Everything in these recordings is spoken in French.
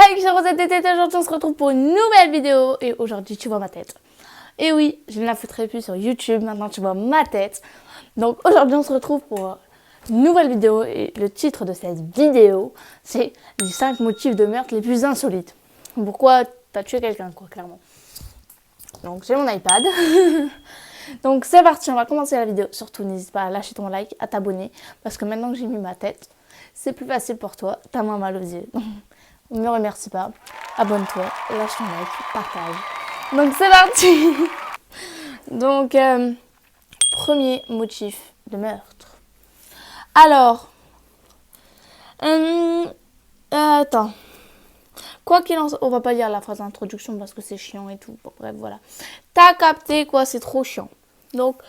Hey, c'est Rosette et aujourd'hui on se retrouve pour une nouvelle vidéo et aujourd'hui tu vois ma tête. Et oui, je ne la foutrai plus sur YouTube, maintenant tu vois ma tête. Donc aujourd'hui on se retrouve pour une nouvelle vidéo et le titre de cette vidéo c'est les 5 motifs de meurtre les plus insolites. Pourquoi t'as tué quelqu'un quoi, clairement. Donc j'ai mon iPad. Donc c'est parti, on va commencer la vidéo. Surtout n'hésite pas à lâcher ton like, à t'abonner parce que maintenant que j'ai mis ma tête, c'est plus facile pour toi, t'as moins mal aux yeux. Ne me remercie pas, abonne-toi, lâche ton like, partage. Donc c'est parti. Donc, premier motif de meurtre. Alors, attends. Quoi qu'il en soit, on va pas lire la phrase d'introduction parce que c'est chiant et tout. Bon, bref, voilà. T'as capté quoi, c'est trop chiant. Donc,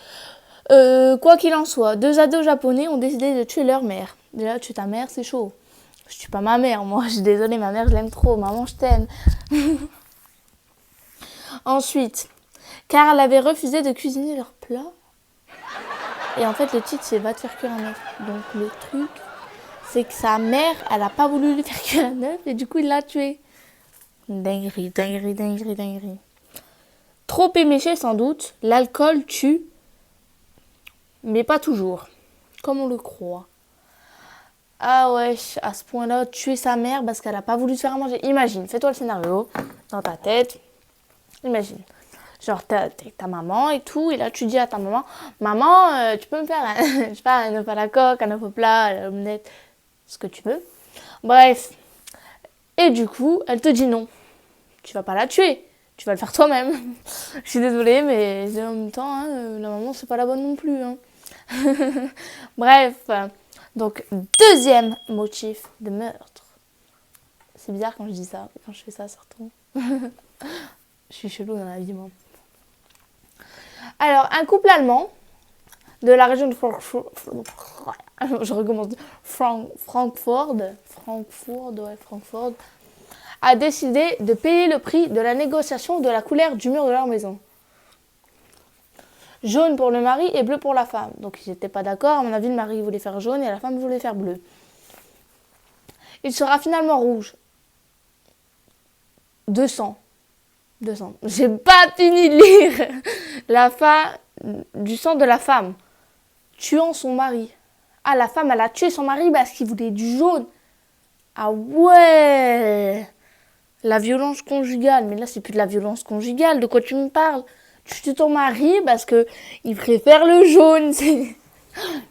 quoi qu'il en soit, 2 ados japonais ont décidé de tuer leur mère. Déjà, tuer ta mère, c'est chaud. Je tue pas ma mère, moi, je suis désolée, ma mère, je l'aime trop. Maman, je t'aime. Ensuite, car elle avait refusé de cuisiner leur plat. Et en fait, le titre, c'est Va te faire cuire un œuf. Donc, le truc, c'est que sa mère, elle a pas voulu lui faire cuire un œuf et du coup, il l'a tué. Dinguerie, dinguerie, dinguerie, dinguerie. Trop éméché, sans doute, l'alcool tue, mais pas toujours, comme on le croit. Ah ouais, à ce point-là, tuer sa mère parce qu'elle a pas voulu se faire à manger. Imagine, fais-toi le scénario dans ta tête. Imagine. Genre, t'as ta maman et tout, et là, tu dis à ta maman, maman, tu peux me faire un, je sais pas, un œuf à la coque, un œuf au plat, une omelette, ce que tu veux. Bref. Et du coup, elle te dit non. Tu vas pas la tuer. Tu vas le faire toi-même. Je suis désolée, mais en même temps, hein, la maman, c'est pas la bonne non plus. Hein. Bref. Donc, deuxième motif de meurtre. C'est bizarre quand je dis ça, quand je fais ça surtout. Je suis chelou dans la vie, moi. Alors, un couple allemand de la région de Francfort, je recommence, Francfort, a décidé de payer le prix de la négociation de la couleur du mur de leur maison. Jaune pour le mari et bleu pour la femme. Donc ils n'étaient pas d'accord. À mon avis, le mari voulait faire jaune et la femme voulait faire bleu. Il sera finalement rouge. 200. J'ai pas fini de lire. Du sang de la femme tuant son mari. Ah, la femme, elle a tué son mari parce qu'il voulait du jaune. Ah ouais. La violence conjugale. Mais là, c'est plus de la violence conjugale. De quoi tu me parles? Tu tues ton mari parce que il préfère le jaune.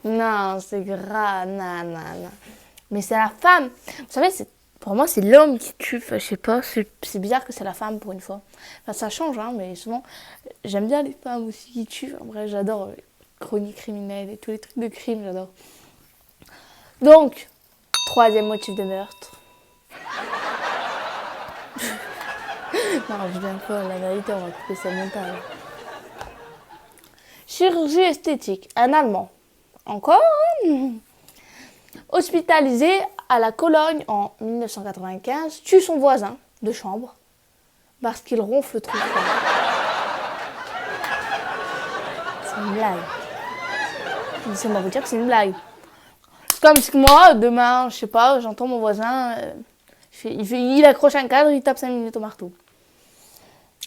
Non, c'est grave. Non. Mais c'est la femme. Vous savez, pour moi, c'est l'homme qui tue. Enfin, je sais pas, c'est bizarre que c'est la femme pour une fois. Enfin, ça change, hein, mais souvent, j'aime bien les femmes aussi qui tuent. En vrai, j'adore chroniques criminelles et tous les trucs de crime, j'adore. Donc, troisième motif de meurtre. Non, je viens pas, la vérité, on va couper ça montage. Chirurgie esthétique, un Allemand. Encore hospitalisé à la Cologne en 1995, tue son voisin de chambre parce qu'il ronfle trop fort. C'est une blague. Laissez-moi vous dire que c'est une blague. C'est comme si moi, demain, je sais pas, j'entends mon voisin, il accroche un cadre, il tape 5 minutes au marteau.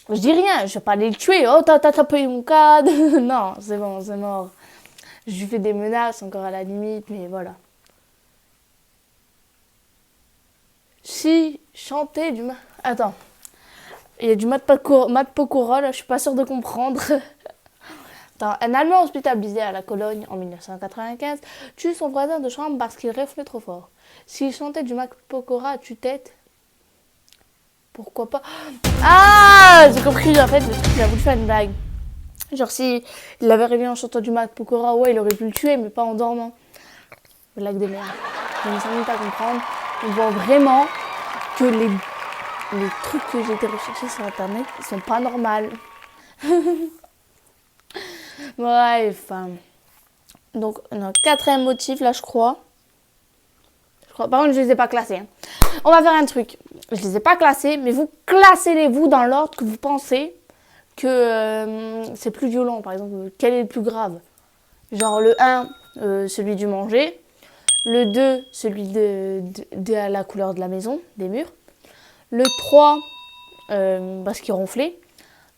Je dis rien, je vais pas aller le tuer. Oh, t'as tapé mon cadre. Non, c'est bon, c'est mort. Je lui fais des menaces encore à la limite, mais voilà. Si chanter du Attends. Il y a du Mat Pokora, là, je suis pas sûre de comprendre. Attends, un Allemand hospitalisé à la Cologne en 1995 tue son voisin de chambre parce qu'il ronflait trop fort. S'il chantait du Mat Pokora à tue-tête, pourquoi pas? Ah, j'ai compris, en fait, le truc, il a voulu faire une blague. Genre, si il l'avait réveillé en chantant du Mat Pokora, ouais, il aurait pu le tuer, mais pas en dormant. Blague de merde. J'ai mis 5 minutes à comprendre. On voit vraiment que les trucs que j'ai été rechercher sur internet, ils sont pas normaux. Bref. Donc, quatrième motif, là, je crois. Par contre, je les ai pas classés. Hein. On va faire un truc. Je les ai pas classés, mais vous classez-les vous dans l'ordre que vous pensez que c'est plus violent. Par exemple, quel est le plus grave? Genre le 1, celui du manger. Le 2, celui de la couleur de la maison, des murs. Le 3, parce qu'il ronflait.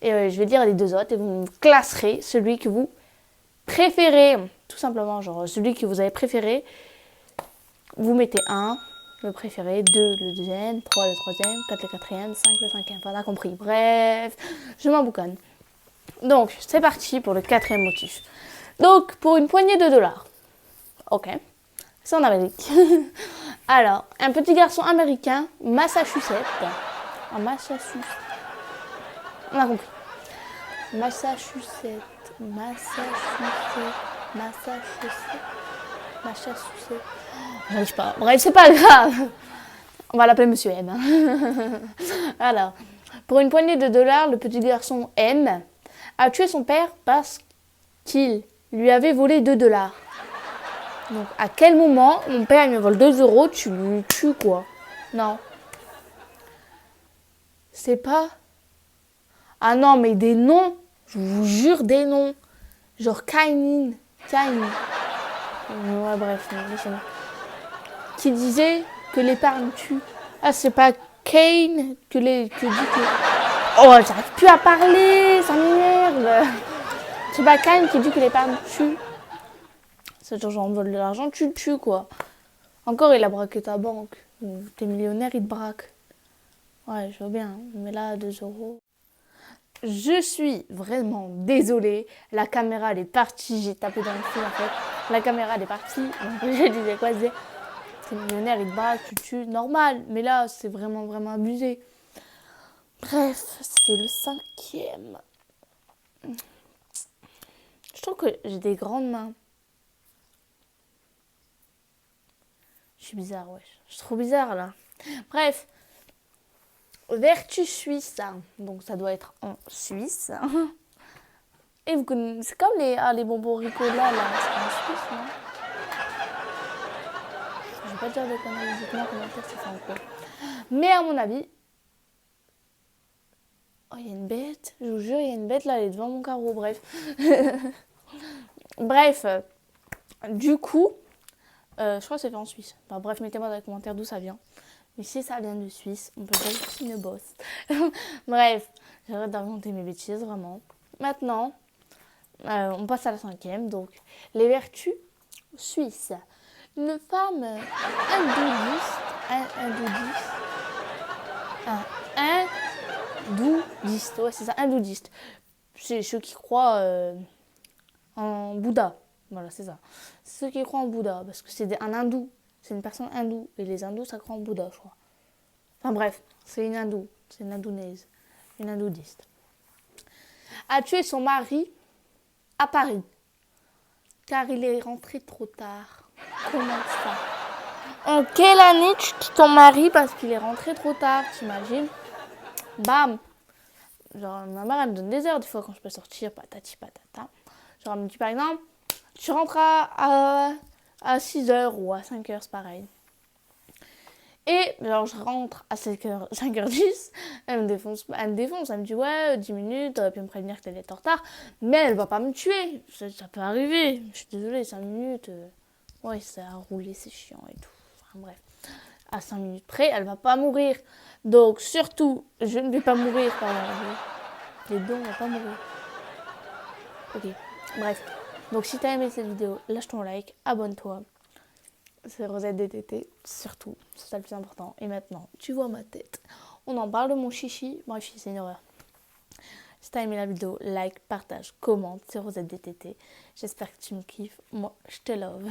Et je vais dire les deux autres et vous me classerez celui que vous préférez. Tout simplement, genre celui que vous avez préféré. Vous mettez 1, le préféré, 2, le deuxième, 3, le troisième, 4, le quatrième, 5, le cinquième. Enfin, on a compris. Bref, je m'emboucanne. Donc, c'est parti pour le quatrième motif. Donc, pour une poignée de dollars. Ok. C'est en Amérique. Alors, un petit garçon américain, Massachusetts. En Massachusetts. On a compris. Massachusetts. J'arrive pas. Bref, c'est pas grave. On va l'appeler Monsieur M. Alors, pour une poignée de dollars, le petit garçon M a tué son père parce qu'il lui avait volé 2 dollars. Donc, à quel moment mon père il me vole 2 euros, tu lui tues quoi? Non. C'est pas. Ah non, mais des noms. Je vous jure des noms. Genre Kainin. Ouais, bref, laissez-moi. Qui disait que l'épargne tue. Ah, c'est pas Kane que dit que. Oh, j'arrive plus à parler, ça m'énerve. C'est pas Kane qui dit que l'épargne tue. C'est genre, on vole de l'argent, tu tues quoi. Encore, il a braqué ta banque. T'es millionnaire, il te braque. Ouais, je veux bien, mais là, 2 euros. Je suis vraiment désolée. La caméra, elle est partie. J'ai tapé dans le fil, en fait. La caméra, elle est partie. Donc, je disais quoi? Je disais, t'es millionnaire, il te braque, tu tues. Normal. Mais là, c'est vraiment, vraiment abusé. Bref, c'est le 5e. Je trouve que j'ai des grandes mains. Je suis bizarre, ouais. Je suis trop bizarre, là. Bref. Vertu suisse. Donc, ça doit être en Suisse. Et vous connaissez, c'est comme les bonbons Ricola, là. C'est en Suisse, non? Je vais pas dire de conneries. Dites-moi en commentaire si c'est en quoi. Mais à mon avis... Oh, il y a une bête. Je vous jure, il y a une bête, là. Elle est devant mon carreau. Bref. Bref. Du coup... je crois que c'est fait en Suisse. Enfin, bref, mettez-moi dans les commentaires d'où ça vient. Mais si ça vient de Suisse, on peut dire que c'est une bosse. Bref, j'arrête d'inventer mes bêtises, vraiment. Maintenant, on passe à la 5e. Donc, les vertus suisses. Une femme hindoudiste, ouais, c'est ça, hindoudiste. C'est ceux qui croient en Bouddha. Voilà, c'est ça. C'est ceux qui croient en Bouddha, parce que c'est un hindou. C'est une personne hindoue. Et les hindous, ça croit en Bouddha, je crois. Enfin bref, c'est une hindoue. C'est une hindounaise. Une hindoudiste. A tué son mari à Paris. Car il est rentré trop tard. Comment ça? En quelle année tu tues ton mari parce qu'il est rentré trop tard, t'imagines? Bam! Genre, ma mère, elle me donne des heures des fois quand je peux sortir, patati patata. Genre, elle me dit par exemple, tu rentres à 6h ou à 5h, c'est pareil. Et genre, je rentre à 5h10, elle me défonce, elle me dit ouais, 10 minutes, t'aurais pu me prévenir que t'allais être en retard, mais elle va pas me tuer, ça peut arriver, je suis désolée, 5 minutes, ouais, ça a roulé, c'est chiant et tout, enfin bref. À 5 minutes près, elle va pas mourir. Donc surtout, je ne vais pas mourir, pardon, les deux, on va pas mourir. Ok, bref. Donc si t'as aimé cette vidéo, lâche ton like, abonne-toi. C'est Rosette DTT, surtout, c'est ça le plus important. Et maintenant, tu vois ma tête. On en parle de mon chichi. Bref, c'est une horreur. Si t'as aimé la vidéo, like, partage, commente. C'est Rosette DTT. J'espère que tu me kiffes. Moi, je te love.